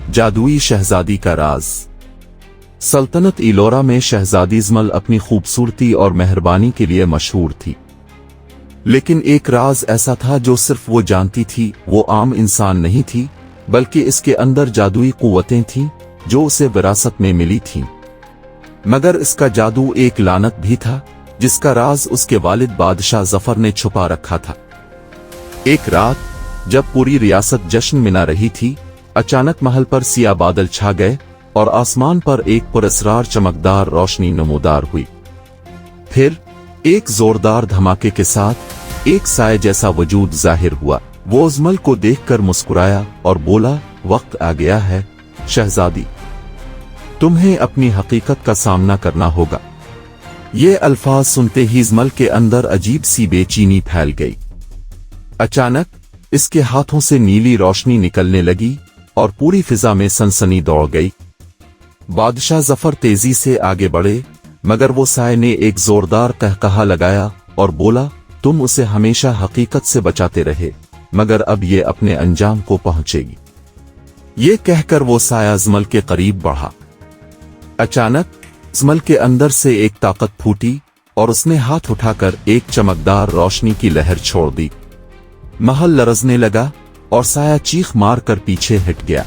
जादुई शहजादी का राज। सल्तनत इलोरा में शहजादी ज़मल अपनी खूबसूरती और मेहरबानी के लिए मशहूर थी, लेकिन एक राज ऐसा था जो सिर्फ वो जानती थी। वो आम इंसान नहीं थी, बल्कि इसके अंदर जादुई कुव्वतें थीं जो उसे विरासत में मिली थीं। मगर इसका जादू एक लानत भी था जिसका राज उसके वालिद बादशाह जफर ने छुपा रखा था। एक रात जब पूरी रियासत जश्न मना रही थी, अचानक महल पर सिया बादल छा गए और आसमान पर एक पुरस्रार चमकदार रोशनी नमूदार हुई। फिर एक जोरदार धमाके के साथ एक साए जैसा वजूद जाहिर हुआ। वो ज़मल को देखकर मुस्कुराया और बोला, वक्त आ गया है शहजादी, तुम्हें अपनी हकीकत का सामना करना होगा। ये अल्फाज सुनते ही ज़मल के अंदर अजीब सी बेचैनी फैल गई। अचानक इसके हाथों से नीली रोशनी निकलने लगी और पूरी फिजा में सनसनी दौड़ गई। बादशाह जफर तेजी से आगे बढ़े, मगर वो साए ने एक जोरदार कहकहा लगाया और बोला, तुम उसे हमेशा हकीकत से बचाते रहे, मगर अब ये अपने अंजाम को पहुंचेगी। ये कहकर वो साया ज़मल के करीब बढ़ा। अचानक ज़मल के अंदर से एक ताकत फूटी और उसने हाथ उठाकर एक चमकदार रोशनी की लहर छोड़ दी। महल लरजने लगा और साया चीख मार कर पीछे हट गया।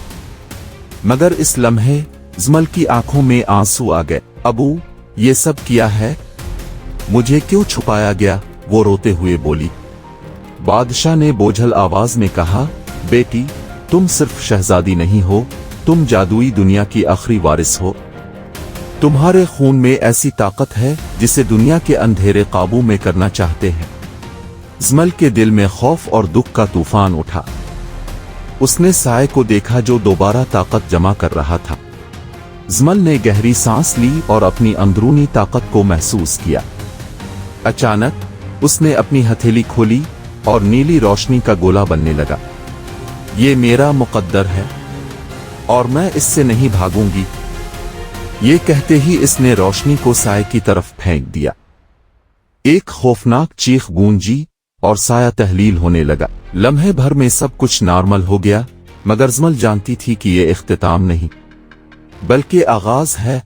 मगर इस लम्हे ज़मल की आंखों में आंसू आ गए। अबू, ये सब किया है, मुझे क्यों छुपाया गया? वो रोते हुए बोली। बादशाह ने बोझल आवाज में कहा, बेटी, तुम सिर्फ शहजादी नहीं हो, तुम जादुई दुनिया की आखिरी वारिस हो। तुम्हारे खून में ऐसी ताकत है जिसे दुनिया के अंधेरे काबू में करना चाहते हैं। ज़मल के दिल में खौफ और दुख का तूफान उठा। उसने साए को देखा जो दोबारा ताकत जमा कर रहा था। ज़मल ने गहरी सांस ली और अपनी अंदरूनी ताकत को महसूस किया। अचानक उसने अपनी हथेली खोली और नीली रोशनी का गोला बनने लगा। ये मेरा मुकद्दर है और मैं इससे नहीं भागूंगी। ये कहते ही इसने रोशनी को साए की तरफ फेंक दिया। एक खौफनाक चीख गूंजी और साया तहलील होने लगा। लम्हे भर में सब कुछ नॉर्मल हो गया, मगर ज़मल जानती थी कि ये इख्तिताम नहीं, बल्कि आगाज है।